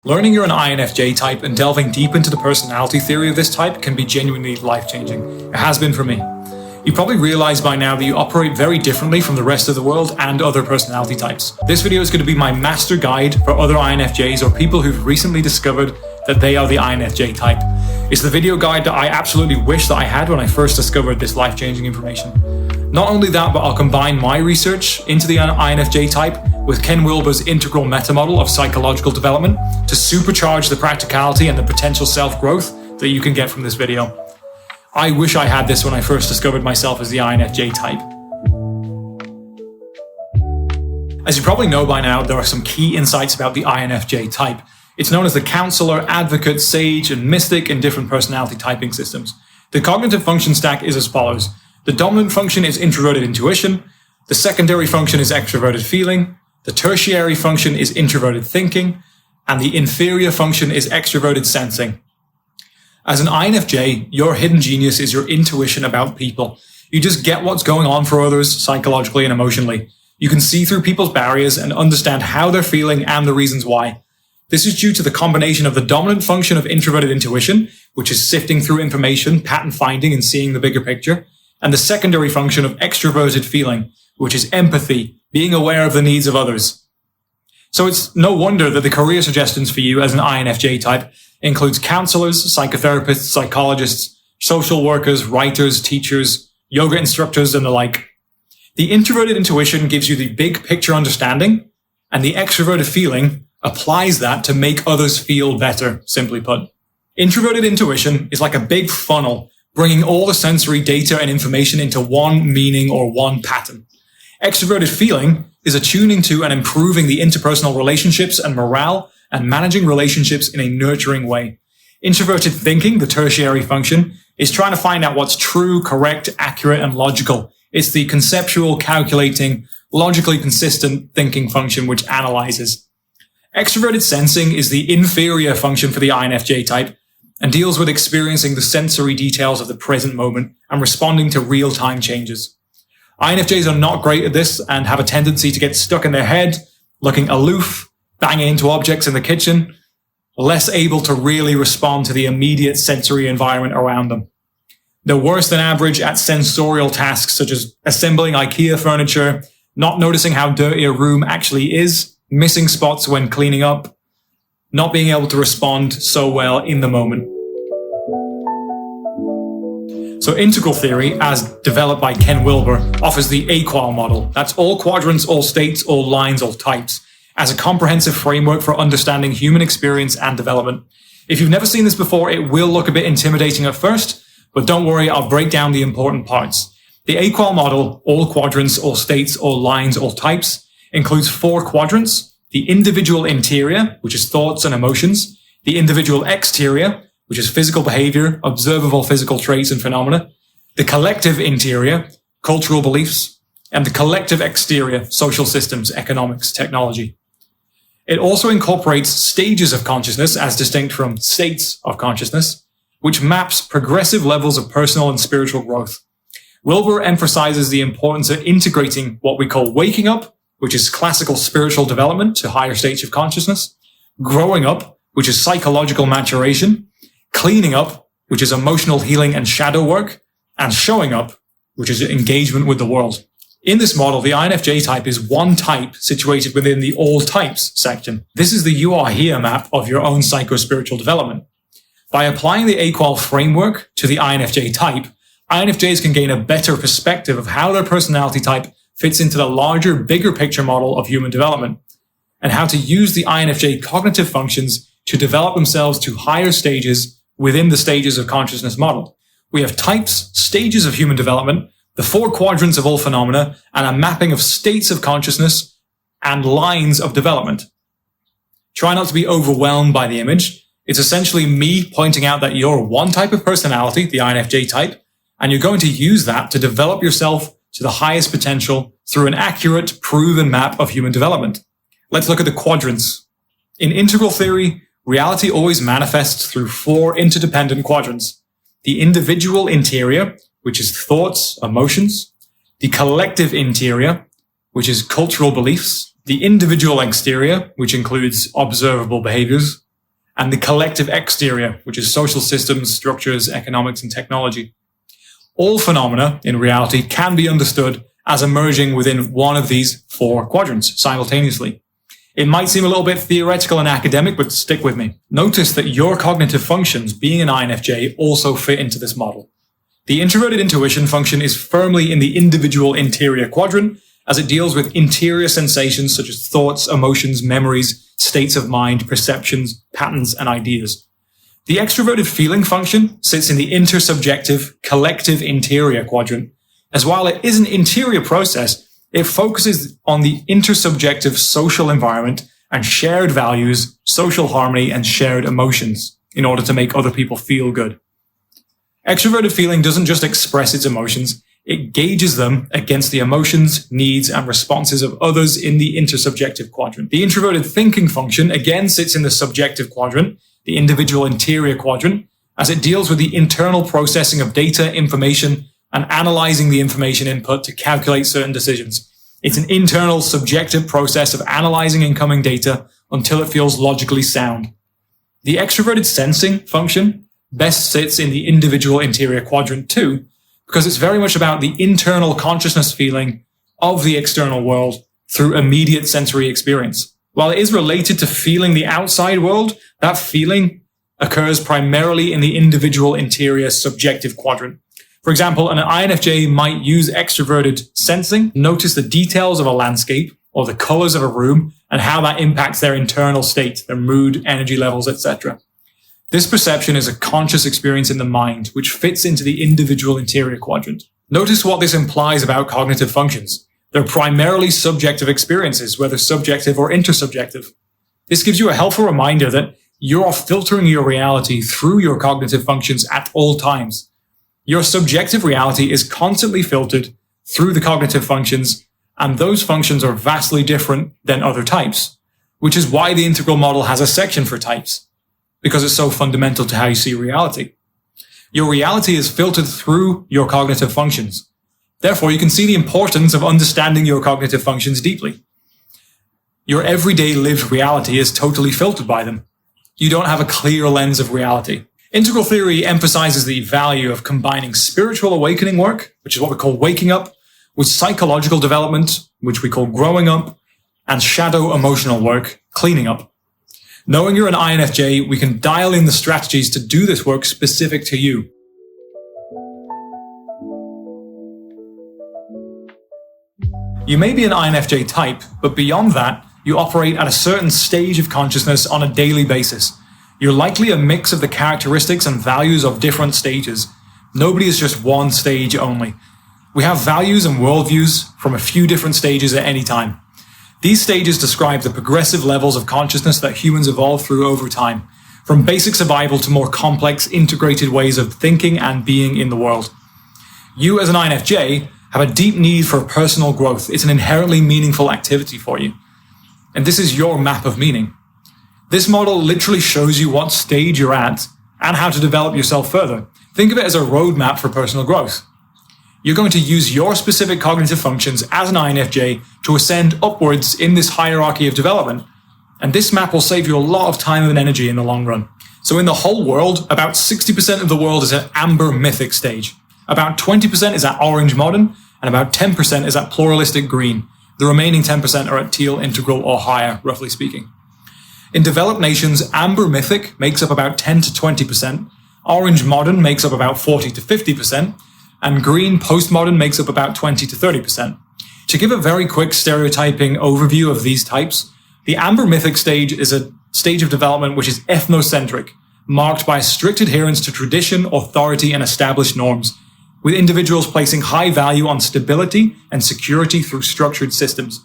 Learning you're an INFJ type and delving deep into the personality theory of this type can be genuinely life-changing. It has been for me. You probably realize by now that you operate very differently from the rest of the world and other personality types. This video is going to be my master guide for other INFJs or people who've recently discovered that they are the INFJ type. It's the video guide that I absolutely wish that I had when I first discovered this life-changing information. Not only that, but I'll combine my research into the INFJ type with Ken Wilber's integral meta model of psychological development to supercharge the practicality and the potential self-growth that you can get from this video. I wish I had this when I first discovered myself as the INFJ type. As you probably know by now, there are some key insights about the INFJ type. It's known as the counselor, advocate, sage, and mystic in different personality typing systems. The cognitive function stack is as follows. The dominant function is introverted intuition. The secondary function is extroverted feeling. The tertiary function is introverted thinking. And the inferior function is extroverted sensing. As an INFJ, your hidden genius is your intuition about people. You just get what's going on for others psychologically and emotionally. You can see through people's barriers and understand how they're feeling and the reasons why. This is due to the combination of the dominant function of introverted intuition, which is sifting through information, pattern finding, and seeing the bigger picture, and the secondary function of extroverted feeling, which is empathy, being aware of the needs of others. So it's no wonder that the career suggestions for you as an INFJ type includes counselors, psychotherapists, psychologists, social workers, writers, teachers, yoga instructors, and the like. The introverted intuition gives you the big picture understanding, and the extroverted feeling applies that to make others feel better, simply put. Introverted intuition is like a big funnel, bringing all the sensory data and information into one meaning or one pattern. Extroverted feeling is attuning to and improving the interpersonal relationships and morale and managing relationships in a nurturing way. Introverted thinking, the tertiary function, is trying to find out what's true, correct, accurate, and logical. It's the conceptual, calculating, logically consistent thinking function which analyzes. Extroverted sensing is the inferior function for the INFJ type and deals with experiencing the sensory details of the present moment and responding to real-time changes. INFJs are not great at this and have a tendency to get stuck in their head, looking aloof, banging into objects in the kitchen, less able to really respond to the immediate sensory environment around them. They're worse than average at sensorial tasks such as assembling IKEA furniture, not noticing how dirty a room actually is, missing spots when cleaning up, not being able to respond so well in the moment. So integral theory, as developed by Ken Wilber, offers the AQUAL model. That's all quadrants, all states, all lines, all types, as a comprehensive framework for understanding human experience and development. If you've never seen this before, it will look a bit intimidating at first, but don't worry, I'll break down the important parts. The AQUAL model, all quadrants, all states, all lines, all types, includes 4 quadrants: the individual interior, which is thoughts and emotions, the individual exterior, which is physical behavior, observable physical traits and phenomena, the collective interior, cultural beliefs, and the collective exterior, social systems, economics, technology. It also incorporates stages of consciousness as distinct from states of consciousness, which maps progressive levels of personal and spiritual growth. Wilber emphasizes the importance of integrating what we call waking up, which is classical spiritual development to higher states of consciousness, growing up, which is psychological maturation, cleaning up, which is emotional healing and shadow work, and showing up, which is engagement with the world. In this model, the INFJ type is one type situated within the all types section. This is the you are here map of your own psycho-spiritual development. By applying the AQUAL framework to the INFJ type, INFJs can gain a better perspective of how their personality type fits into the larger, bigger picture model of human development, and how to use the INFJ cognitive functions to develop themselves to higher stages within the stages of consciousness model. We have types, stages of human development, the 4 quadrants of all phenomena, and a mapping of states of consciousness and lines of development. Try not to be overwhelmed by the image. It's essentially me pointing out that you're one type of personality, the INFJ type, and you're going to use that to develop yourself to the highest potential through an accurate, proven map of human development. Let's look at the quadrants. In integral theory, reality always manifests through 4 interdependent quadrants. The individual interior, which is thoughts, emotions, the collective interior, which is cultural beliefs, the individual exterior, which includes observable behaviors, and the collective exterior, which is social systems, structures, economics, and technology. All phenomena in reality can be understood as emerging within one of these four quadrants simultaneously. It might seem a little bit theoretical and academic, but stick with me. Notice that your cognitive functions, being an INFJ, also fit into this model. The introverted intuition function is firmly in the individual interior quadrant, as it deals with interior sensations such as thoughts, emotions, memories, states of mind, perceptions, patterns, and ideas. The extroverted feeling function sits in the intersubjective, collective interior quadrant, as while it is an interior process, it focuses on the intersubjective social environment and shared values, social harmony, and shared emotions in order to make other people feel good. Extroverted feeling doesn't just express its emotions, it gauges them against the emotions, needs, and responses of others in the intersubjective quadrant. The introverted thinking function again sits in the subjective quadrant, the individual interior quadrant, as it deals with the internal processing of data, information, and analyzing the information input to calculate certain decisions. It's an internal subjective process of analyzing incoming data until it feels logically sound. The extroverted sensing function best sits in the individual interior quadrant too, because it's very much about the internal consciousness feeling of the external world through immediate sensory experience. While it is related to feeling the outside world, that feeling occurs primarily in the individual interior subjective quadrant. For example, an INFJ might use extroverted sensing, notice the details of a landscape or the colors of a room and how that impacts their internal state, their mood, energy levels, etc. This perception is a conscious experience in the mind, which fits into the individual interior quadrant. Notice what this implies about cognitive functions. They're primarily subjective experiences, whether subjective or intersubjective. This gives you a helpful reminder that you are filtering your reality through your cognitive functions at all times. Your subjective reality is constantly filtered through the cognitive functions, and those functions are vastly different than other types, which is why the integral model has a section for types, because it's so fundamental to how you see reality. Your reality is filtered through your cognitive functions. Therefore, you can see the importance of understanding your cognitive functions deeply. Your everyday lived reality is totally filtered by them. You don't have a clear lens of reality. Integral theory emphasizes the value of combining spiritual awakening work, which is what we call waking up, with psychological development, which we call growing up, and shadow emotional work, cleaning up. Knowing you're an INFJ, we can dial in the strategies to do this work specific to you. You may be an INFJ type, but beyond that, you operate at a certain stage of consciousness on a daily basis. You're likely a mix of the characteristics and values of different stages. Nobody is just one stage only. We have values and worldviews from a few different stages at any time. These stages describe the progressive levels of consciousness that humans evolve through over time, from basic survival to more complex, integrated ways of thinking and being in the world. You as an INFJ have a deep need for personal growth. It's an inherently meaningful activity for you. And this is your map of meaning. This model literally shows you what stage you're at and how to develop yourself further. Think of it as a roadmap for personal growth. You're going to use your specific cognitive functions as an INFJ to ascend upwards in this hierarchy of development. And this map will save you a lot of time and energy in the long run. So in the whole world, about 60% of the world is at amber mythic stage. About 20% is at orange modern, and about 10% is at pluralistic green. The remaining 10% are at teal integral or higher, roughly speaking. In developed nations, amber mythic makes up about 10 to 20%, orange modern makes up about 40 to 50%, and green postmodern makes up about 20 to 30%. To give a very quick stereotyping overview of these types, the amber mythic stage is a stage of development which is ethnocentric, marked by a strict adherence to tradition, authority, and established norms, with individuals placing high value on stability and security through structured systems.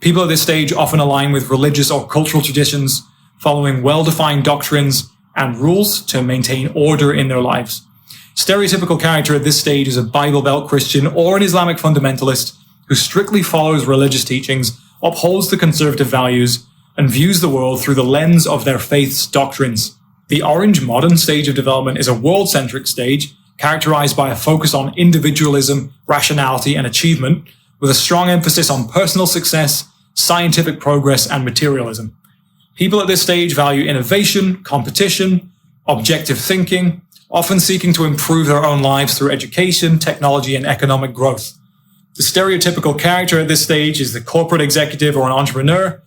People at this stage often align with religious or cultural traditions, following well-defined doctrines and rules to maintain order in their lives. Stereotypical character at this stage is a Bible Belt Christian or an Islamic fundamentalist who strictly follows religious teachings, upholds the conservative values, and views the world through the lens of their faith's doctrines. The orange modern stage of development is a world-centric stage characterized by a focus on individualism, rationality, and achievement, with a strong emphasis on personal success, scientific progress, and materialism. People at this stage value innovation, competition, objective thinking, often seeking to improve their own lives through education, technology, and economic growth. The stereotypical character at this stage is the corporate executive or an entrepreneur,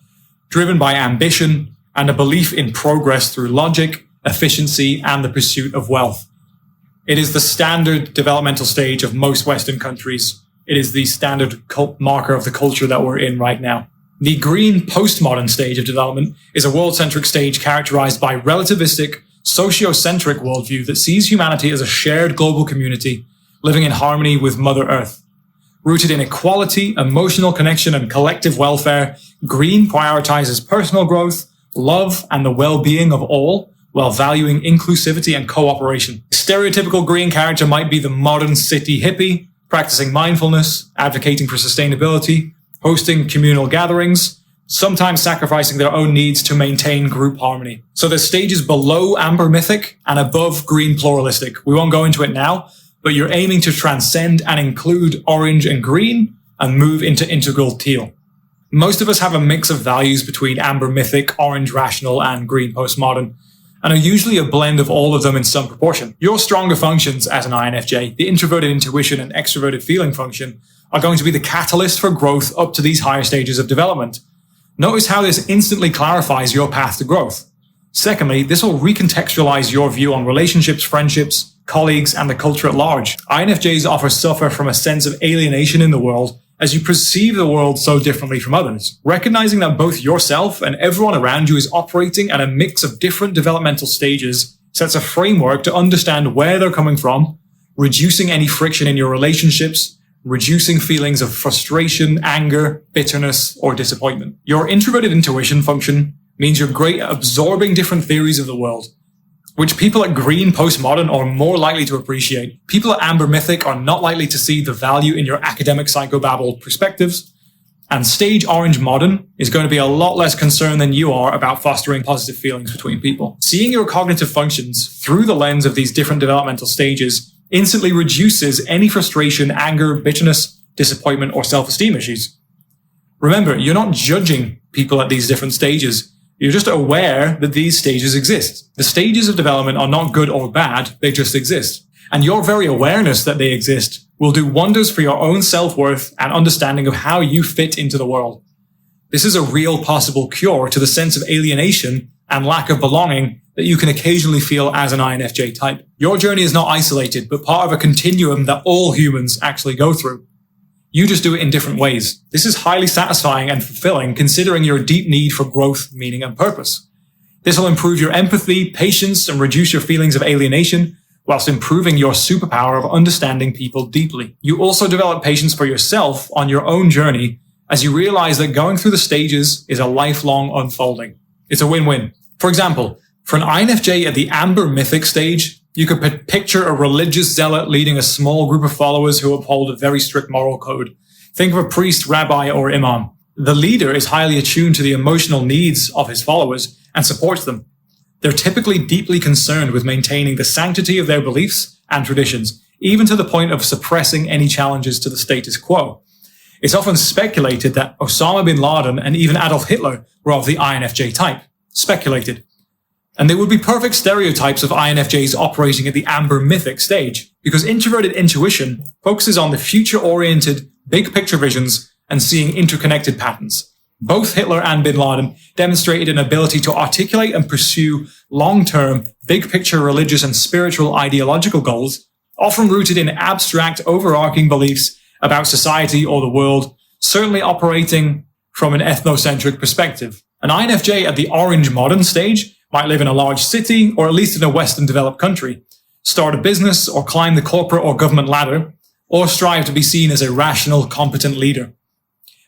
driven by ambition and a belief in progress through logic, efficiency, and the pursuit of wealth. It is the standard developmental stage of most Western countries. It is the standard marker of the culture that we're in right now. The green postmodern stage of development is a world-centric stage characterized by relativistic, sociocentric worldview that sees humanity as a shared global community living in harmony with Mother Earth. Rooted in equality, emotional connection, and collective welfare, green prioritizes personal growth, love, and the well-being of all, while valuing inclusivity and cooperation. A stereotypical green character might be the modern city hippie, practicing mindfulness, advocating for sustainability, hosting communal gatherings, sometimes sacrificing their own needs to maintain group harmony. So there's stages below amber mythic and above green pluralistic. We won't go into it now, but you're aiming to transcend and include orange and green and move into integral teal. Most of us have a mix of values between amber mythic, orange rational, and green postmodern, and are usually a blend of all of them in some proportion. Your stronger functions as an INFJ, the introverted intuition and extroverted feeling function, are going to be the catalyst for growth up to these higher stages of development. Notice how this instantly clarifies your path to growth. Secondly, this will recontextualize your view on relationships, friendships, colleagues, and the culture at large. INFJs often suffer from a sense of alienation in the world as you perceive the world so differently from others. Recognizing that both yourself and everyone around you is operating at a mix of different developmental stages sets a framework to understand where they're coming from, reducing any friction in your relationships, reducing feelings of frustration, anger, bitterness, or disappointment. Your introverted intuition function means you're great at absorbing different theories of the world, which people at green postmodern are more likely to appreciate. People at amber mythic are not likely to see the value in your academic psychobabble perspectives, and stage orange modern is going to be a lot less concerned than you are about fostering positive feelings between people. Seeing your cognitive functions through the lens of these different developmental stages instantly reduces any frustration, anger, bitterness, disappointment, or self-esteem issues. Remember, you're not judging people at these different stages. You're just aware that these stages exist. The stages of development are not good or bad, they just exist. And your very awareness that they exist will do wonders for your own self-worth and understanding of how you fit into the world. This is a real possible cure to the sense of alienation and lack of belonging that you can occasionally feel as an INFJ type. Your journey is not isolated, but part of a continuum that all humans actually go through. You just do it in different ways. This is highly satisfying and fulfilling considering your deep need for growth, meaning, and purpose. This will improve your empathy, patience, and reduce your feelings of alienation, whilst improving your superpower of understanding people deeply. You also develop patience for yourself on your own journey as you realize that going through the stages is a lifelong unfolding. It's a win-win. For example, for an INFJ at the amber mythic stage, you could picture a religious zealot leading a small group of followers who uphold a very strict moral code. Think of a priest, rabbi, or imam. The leader is highly attuned to the emotional needs of his followers and supports them. They're typically deeply concerned with maintaining the sanctity of their beliefs and traditions, even to the point of suppressing any challenges to the status quo. It's often speculated that Osama bin Laden and even Adolf Hitler were of the INFJ type. Speculated. And they would be perfect stereotypes of INFJs operating at the amber mythic stage, because introverted intuition focuses on the future-oriented, big-picture visions and seeing interconnected patterns. Both Hitler and bin Laden demonstrated an ability to articulate and pursue long-term, big-picture religious and spiritual ideological goals, often rooted in abstract, overarching beliefs about society or the world, certainly operating from an ethnocentric perspective. An INFJ at the orange modern stage might live in a large city, or at least in a Western developed country, start a business or climb the corporate or government ladder, or strive to be seen as a rational, competent leader.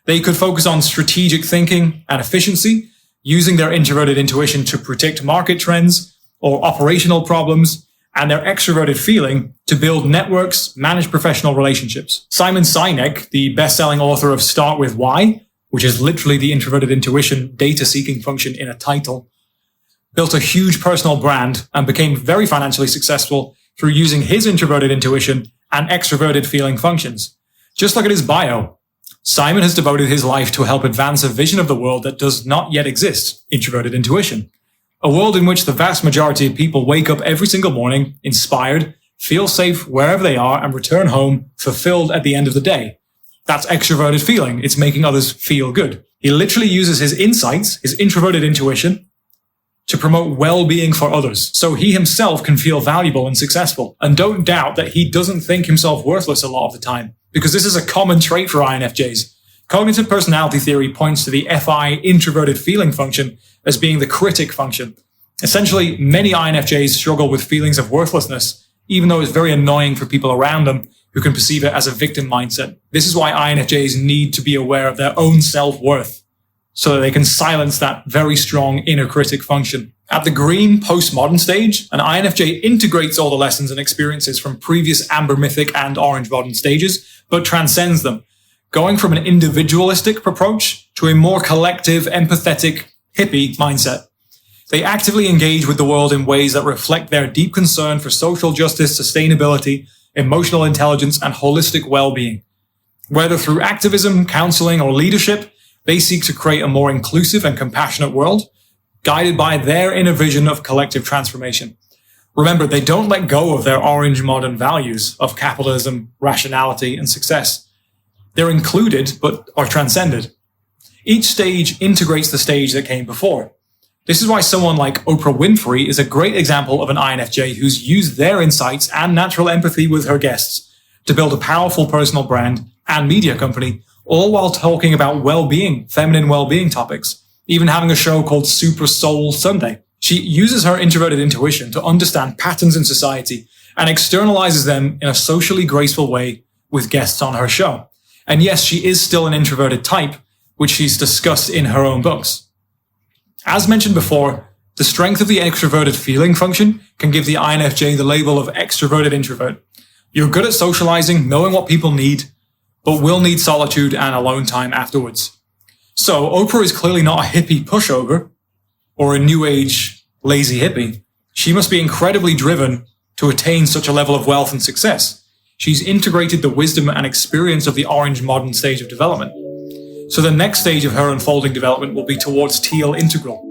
They could focus on strategic thinking and efficiency, using their introverted intuition to predict market trends or operational problems, and their extroverted feeling to build networks, manage professional relationships. Simon Sinek, the best-selling author of Start With Why, which is literally the introverted intuition data-seeking function in a title, built a huge personal brand and became very financially successful through using his introverted intuition and extroverted feeling functions. Just look at his bio. Simon has devoted his life to help advance a vision of the world that does not yet exist, introverted intuition. A world in which the vast majority of people wake up every single morning, inspired, feel safe wherever they are, and return home fulfilled at the end of the day. That's extroverted feeling. It's making others feel good. He literally uses his insights, his introverted intuition, to promote well-being for others, so he himself can feel valuable and successful. And don't doubt that he doesn't think himself worthless a lot of the time, because this is a common trait for INFJs. Cognitive personality theory points to the FI introverted feeling function as being the critic function. Essentially, many INFJs struggle with feelings of worthlessness, even though it's very annoying for people around them who can perceive it as a victim mindset. This is why INFJs need to be aware of their own self-worth, so that they can silence that very strong inner critic function. At the green postmodern stage, an INFJ integrates all the lessons and experiences from previous amber mythic and orange modern stages, but transcends them, going from an individualistic approach to a more collective, empathetic, hippie mindset. They actively engage with the world in ways that reflect their deep concern for social justice, sustainability, emotional intelligence, and holistic well-being. Whether through activism, counseling, or leadership, they seek to create a more inclusive and compassionate world, guided by their inner vision of collective transformation. Remember, they don't let go of their orange modern values of capitalism, rationality, and success. They're included, but are transcended. Each stage integrates the stage that came before. This is why someone like Oprah Winfrey is a great example of an INFJ who's used their insights and natural empathy with her guests to build a powerful personal brand and media company, all while talking about well-being, feminine well-being topics, even having a show called Super Soul Sunday. She uses her introverted intuition to understand patterns in society and externalizes them in a socially graceful way with guests on her show. And yes, she is still an introverted type, which she's discussed in her own books. As mentioned before, the strength of the extroverted feeling function can give the INFJ the label of extroverted introvert. You're good at socializing, knowing what people need, but will need solitude and alone time afterwards. So Oprah is clearly not a hippie pushover or a new age lazy hippie. She must be incredibly driven to attain such a level of wealth and success. She's integrated the wisdom and experience of the orange modern stage of development. So the next stage of her unfolding development will be towards teal integral.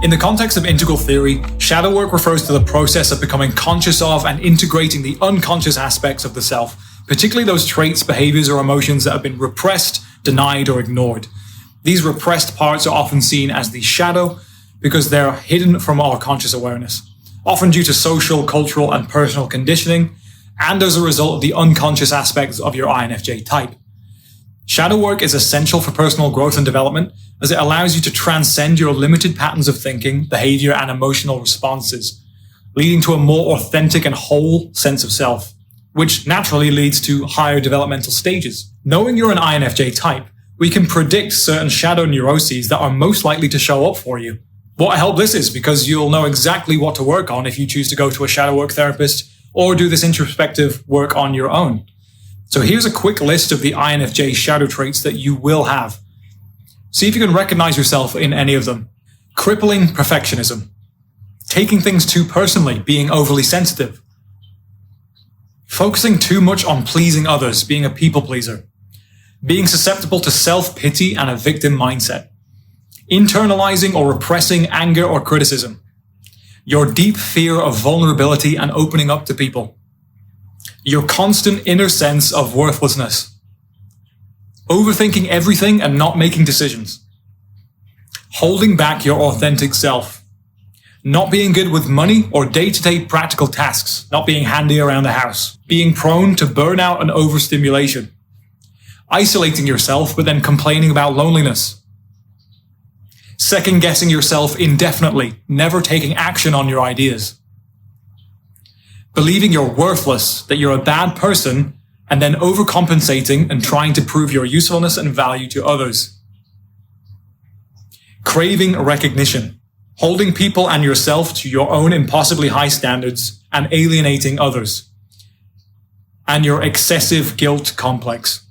In the context of integral theory, shadow work refers to the process of becoming conscious of and integrating the unconscious aspects of the self, particularly those traits, behaviors, or emotions that have been repressed, denied, or ignored. These repressed parts are often seen as the shadow because they're hidden from our conscious awareness, often due to social, cultural, and personal conditioning, and as a result of the unconscious aspects of your INFJ type. Shadow work is essential for personal growth and development as it allows you to transcend your limited patterns of thinking, behavior, and emotional responses, leading to a more authentic and whole sense of self, which naturally leads to higher developmental stages. Knowing you're an INFJ type, we can predict certain shadow neuroses that are most likely to show up for you. What a help this is, because you'll know exactly what to work on if you choose to go to a shadow work therapist or do this introspective work on your own. So here's a quick list of the INFJ shadow traits that you will have. See if you can recognize yourself in any of them. Crippling perfectionism. Taking things too personally, being overly sensitive. Focusing too much on pleasing others, being a people pleaser. Being susceptible to self-pity and a victim mindset. Internalizing or repressing anger or criticism. Your deep fear of vulnerability and opening up to people. Your constant inner sense of worthlessness. Overthinking everything and not making decisions. Holding back your authentic self. Not being good with money or day-to-day practical tasks. Not being handy around the house. Being prone to burnout and overstimulation. Isolating yourself but then complaining about loneliness. Second-guessing yourself indefinitely, never taking action on your ideas. Believing you're worthless, that you're a bad person, and then overcompensating and trying to prove your usefulness and value to others. Craving recognition, holding people and yourself to your own impossibly high standards and alienating others. And your excessive guilt complex.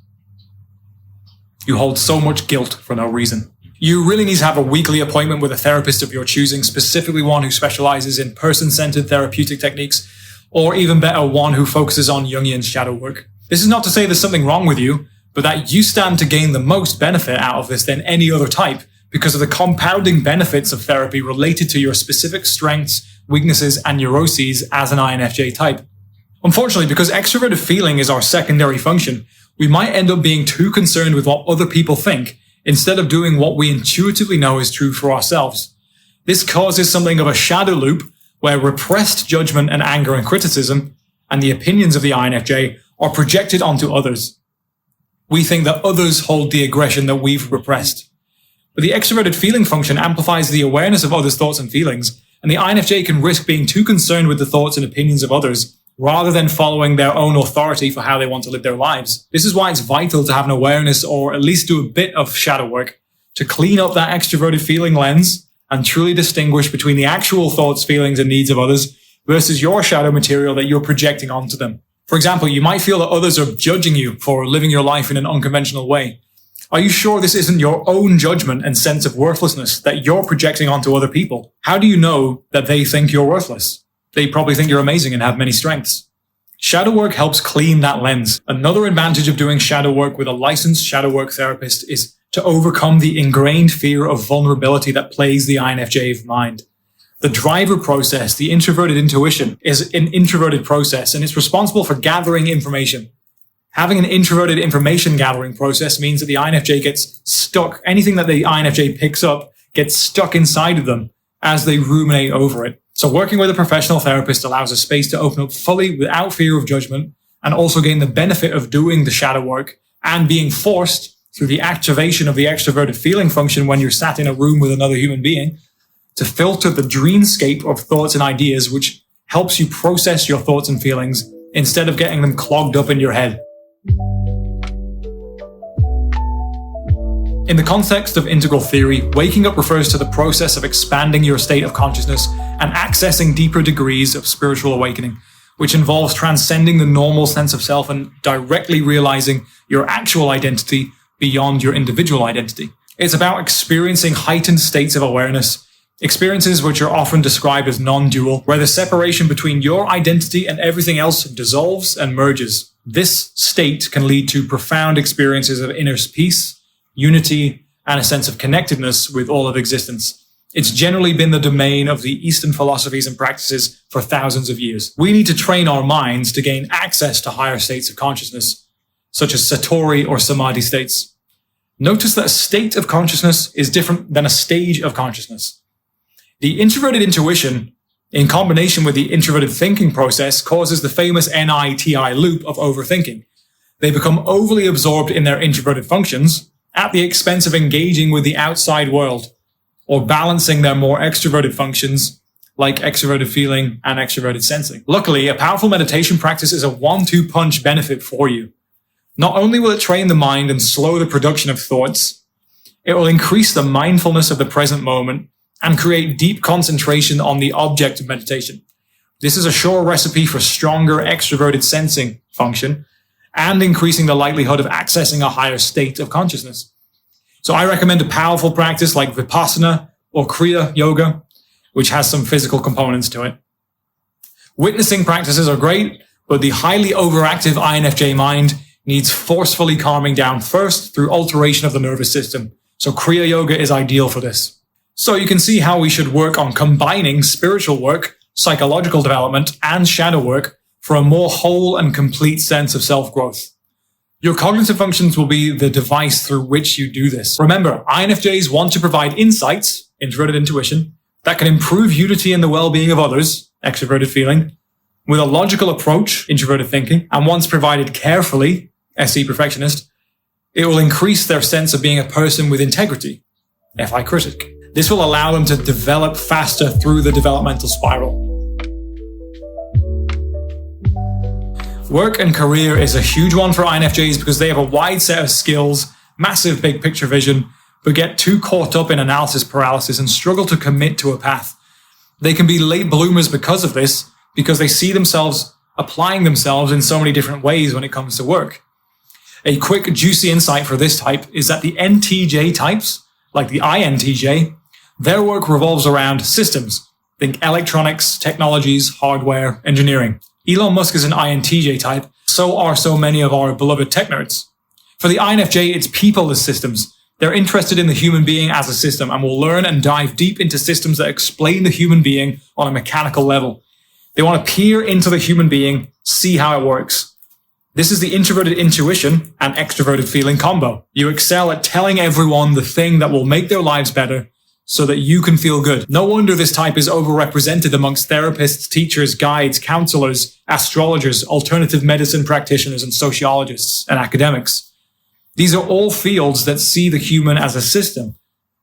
You hold so much guilt for no reason. You really need to have a weekly appointment with a therapist of your choosing, specifically one who specializes in person-centered therapeutic techniques, or even better, one who focuses on Jungian shadow work. This is not to say there's something wrong with you, but that you stand to gain the most benefit out of this than any other type because of the compounding benefits of therapy related to your specific strengths, weaknesses, and neuroses as an INFJ type. Unfortunately, because extroverted feeling is our secondary function, we might end up being too concerned with what other people think instead of doing what we intuitively know is true for ourselves. This causes something of a shadow loop where repressed judgment and anger and criticism and the opinions of the INFJ are projected onto others. We think that others hold the aggression that we've repressed. But the extroverted feeling function amplifies the awareness of others' thoughts and feelings, and the INFJ can risk being too concerned with the thoughts and opinions of others rather than following their own authority for how they want to live their lives. This is why it's vital to have an awareness or at least do a bit of shadow work to clean up that extroverted feeling lens and truly distinguish between the actual thoughts, feelings, and needs of others versus your shadow material that you're projecting onto them. For example, you might feel that others are judging you for living your life in an unconventional way. Are you sure this isn't your own judgment and sense of worthlessness that you're projecting onto other people? How do you know that they think you're worthless? They probably think you're amazing and have many strengths. Shadow work helps clean that lens. Another advantage of doing shadow work with a licensed shadow work therapist is to overcome the ingrained fear of vulnerability that plagues the INFJ mind. The driver process, the introverted intuition, is an introverted process, and it's responsible for gathering information. Having an introverted information gathering process means that the INFJ gets stuck. Anything that the INFJ picks up gets stuck inside of them as they ruminate over it. So working with a professional therapist allows a space to open up fully without fear of judgment and also gain the benefit of doing the shadow work and being forced through the activation of the extroverted feeling function when you're sat in a room with another human being to filter the dreamscape of thoughts and ideas, which helps you process your thoughts and feelings instead of getting them clogged up in your head. In the context of integral theory, waking up refers to the process of expanding your state of consciousness and accessing deeper degrees of spiritual awakening, which involves transcending the normal sense of self and directly realizing your actual identity beyond your individual identity. It's about experiencing heightened states of awareness, experiences which are often described as non-dual, where the separation between your identity and everything else dissolves and merges. This state can lead to profound experiences of inner peace, unity, and a sense of connectedness with all of existence. It's generally been the domain of the Eastern philosophies and practices for thousands of years. We need to train our minds to gain access to higher states of consciousness, such as Satori or Samadhi states. Notice that a state of consciousness is different than a stage of consciousness. The introverted intuition, in combination with the introverted thinking process, causes the famous NITI loop of overthinking. They become overly absorbed in their introverted functions at the expense of engaging with the outside world or balancing their more extroverted functions like extroverted feeling and extroverted sensing. Luckily, a powerful meditation practice is a 1-2 punch benefit for you. Not only will it train the mind and slow the production of thoughts, it will increase the mindfulness of the present moment and create deep concentration on the object of meditation. This is a sure recipe for stronger extroverted sensing function and increasing the likelihood of accessing a higher state of consciousness. So I recommend a powerful practice like Vipassana or Kriya Yoga, which has some physical components to it. Witnessing practices are great, but the highly overactive INFJ mind needs forcefully calming down first through alteration of the nervous system. So Kriya Yoga is ideal for this. So you can see how we should work on combining spiritual work, psychological development, and shadow work for a more whole and complete sense of self-growth. Your cognitive functions will be the device through which you do this. Remember, INFJs want to provide insights, introverted intuition, that can improve unity and the well-being of others, extroverted feeling, with a logical approach, introverted thinking, and once provided carefully, SE perfectionist, it will increase their sense of being a person with integrity, FI critic. This will allow them to develop faster through the developmental spiral. Work and career is a huge one for INFJs because they have a wide set of skills, massive big picture vision, but get too caught up in analysis paralysis and struggle to commit to a path. They can be late bloomers because of this, because they see themselves applying themselves in so many different ways when it comes to work. A quick, juicy insight for this type is that the NTJ types, like the INTJ, their work revolves around systems. Think electronics, technologies, hardware, engineering. Elon Musk is an INTJ type, so are so many of our beloved tech nerds. For the INFJ, it's people as systems. They're interested in the human being as a system and will learn and dive deep into systems that explain the human being on a mechanical level. They want to peer into the human being, see how it works. This is the introverted intuition and extroverted feeling combo. You excel at telling everyone the thing that will make their lives better so that you can feel good. No wonder this type is overrepresented amongst therapists, teachers, guides, counselors, astrologers, alternative medicine practitioners, and sociologists and academics. These are all fields that see the human as a system,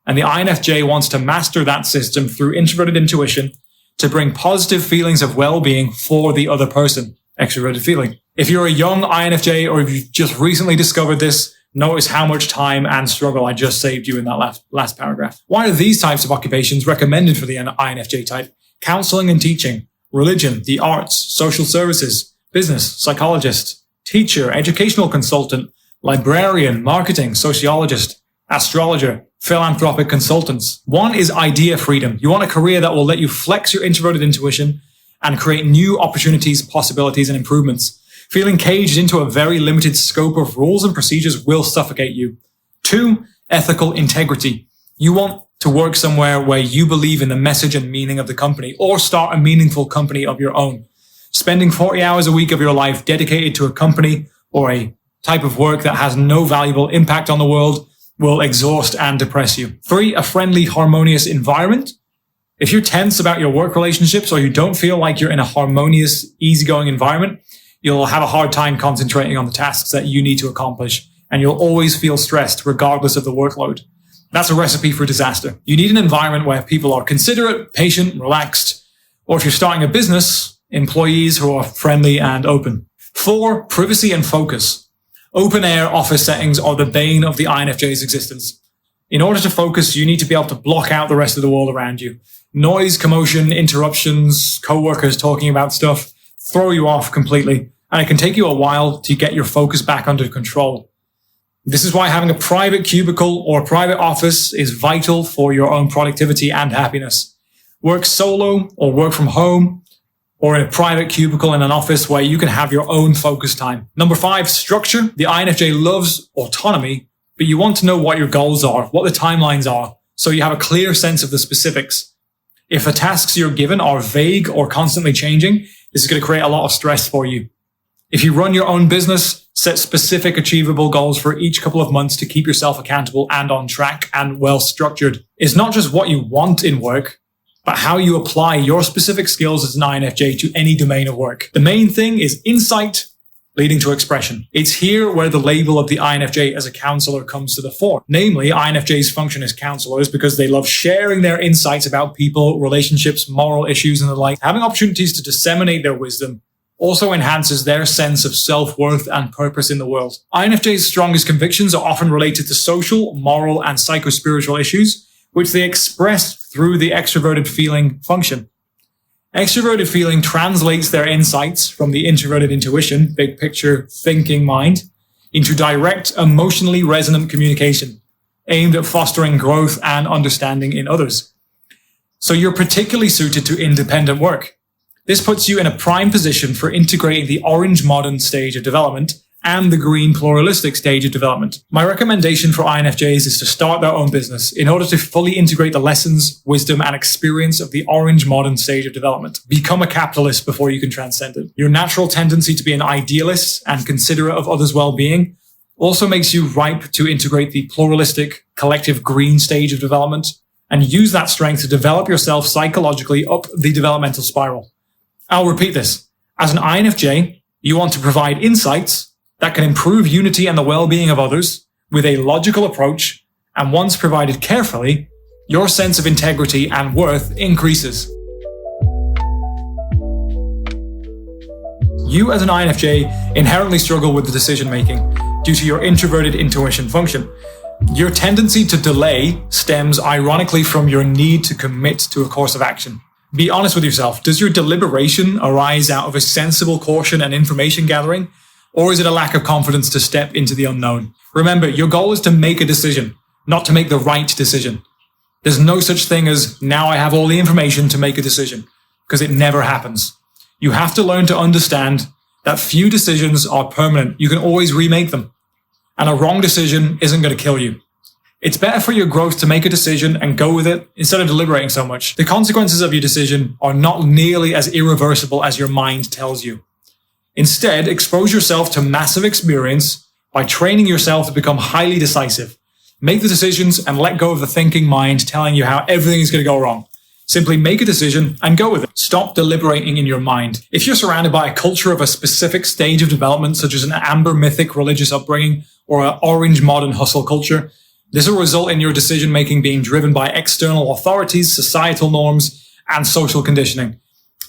and the INFJ wants to master that system through introverted intuition to bring positive feelings of well-being for the other person, extroverted feeling. If you're a young INFJ or if you've just recently discovered this, notice how much time and struggle I just saved you in that last paragraph. Why are these types of occupations recommended for the INFJ type? Counseling and teaching, religion, the arts, social services, business, psychologist, teacher, educational consultant, librarian, marketing, sociologist, astrologer, philanthropic consultants. One is idea freedom. You want a career that will let you flex your introverted intuition and create new opportunities, possibilities, and improvements. Feeling caged into a very limited scope of rules and procedures will suffocate you. 2, ethical integrity. You want to work somewhere where you believe in the message and meaning of the company, or start a meaningful company of your own. Spending 40 hours a week of your life dedicated to a company or a type of work that has no valuable impact on the world will exhaust and depress you. 3, a friendly, harmonious environment. If you're tense about your work relationships or you don't feel like you're in a harmonious, easygoing environment, you'll have a hard time concentrating on the tasks that you need to accomplish, and you'll always feel stressed regardless of the workload. That's a recipe for disaster. You need an environment where people are considerate, patient, relaxed, or if you're starting a business, employees who are friendly and open. 4, privacy and focus. Open-air office settings are the bane of the INFJ's existence. In order to focus, you need to be able to block out the rest of the world around you. Noise, commotion, interruptions, co-workers talking about stuff throw you off completely, and it can take you a while to get your focus back under control. This is why having a private cubicle or a private office is vital for your own productivity and happiness. Work solo or work from home, or in a private cubicle in an office where you can have your own focus time. Number 5, structure. The INFJ loves autonomy, but you want to know what your goals are, what the timelines are, so you have a clear sense of the specifics. If the tasks you're given are vague or constantly changing, this is going to create a lot of stress for you. If you run your own business, set specific achievable goals for each couple of months to keep yourself accountable and on track and well structured. It's not just what you want in work, but how you apply your specific skills as an INFJ to any domain of work. The main thing is insight leading to expression. It's here where the label of the INFJ as a counselor comes to the fore. Namely, INFJs function as counselors because they love sharing their insights about people, relationships, moral issues, and the like. Having opportunities to disseminate their wisdom also enhances their sense of self-worth and purpose in the world. INFJ's strongest convictions are often related to social, moral, and psycho-spiritual issues, which they express through the extroverted feeling function. Extroverted feeling translates their insights from the introverted intuition, big picture thinking mind, into direct, emotionally resonant communication, aimed at fostering growth and understanding in others. So you're particularly suited to independent work. This puts you in a prime position for integrating the orange modern stage of development and the green pluralistic stage of development. My recommendation for INFJs is to start their own business in order to fully integrate the lessons, wisdom, and experience of the orange modern stage of development. Become a capitalist before you can transcend it. Your natural tendency to be an idealist and considerate of others' well-being also makes you ripe to integrate the pluralistic, collective green stage of development and use that strength to develop yourself psychologically up the developmental spiral. I'll repeat this. As an INFJ, you want to provide insights that can improve unity and the well-being of others with a logical approach, and once provided carefully, your sense of integrity and worth increases. You as an INFJ inherently struggle with the decision-making due to your introverted intuition function. Your tendency to delay stems ironically from your need to commit to a course of action. Be honest with yourself. Does your deliberation arise out of a sensible caution and information gathering? Or is it a lack of confidence to step into the unknown? Remember, your goal is to make a decision, not to make the right decision. There's no such thing as, now I have all the information to make a decision, because it never happens. You have to learn to understand that few decisions are permanent. You can always remake them. And a wrong decision isn't going to kill you. It's better for your growth to make a decision and go with it instead of deliberating so much. The consequences of your decision are not nearly as irreversible as your mind tells you. Instead, expose yourself to massive experience by training yourself to become highly decisive. Make the decisions and let go of the thinking mind telling you how everything is going to go wrong. Simply make a decision and go with it. Stop deliberating in your mind. If you're surrounded by a culture of a specific stage of development, such as an amber mythic religious upbringing or an orange modern hustle culture, this will result in your decision-making being driven by external authorities, societal norms, and social conditioning.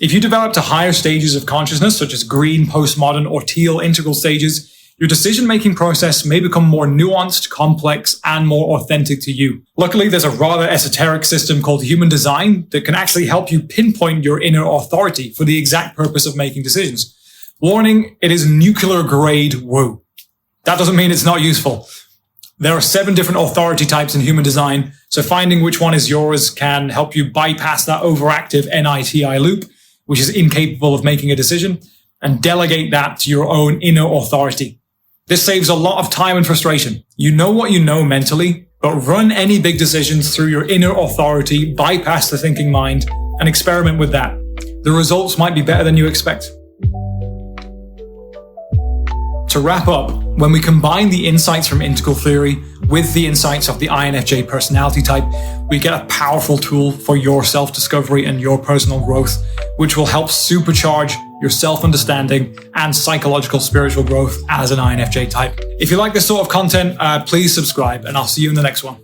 If you develop to higher stages of consciousness, such as green, postmodern, or teal integral stages, your decision-making process may become more nuanced, complex, and more authentic to you. Luckily, there's a rather esoteric system called human design that can actually help you pinpoint your inner authority for the exact purpose of making decisions. Warning, it is nuclear-grade woo. That doesn't mean it's not useful. There are 7 different authority types in human design, so finding which one is yours can help you bypass that overactive NITI loop, which is incapable of making a decision, and delegate that to your own inner authority. This saves a lot of time and frustration. You know what you know mentally, but run any big decisions through your inner authority, bypass the thinking mind, and experiment with that. The results might be better than you expect. To wrap up, when we combine the insights from integral theory with the insights of the INFJ personality type, we get a powerful tool for your self-discovery and your personal growth, which will help supercharge your self-understanding and psychological spiritual growth as an INFJ type. If you like this sort of content, please subscribe, and I'll see you in the next one.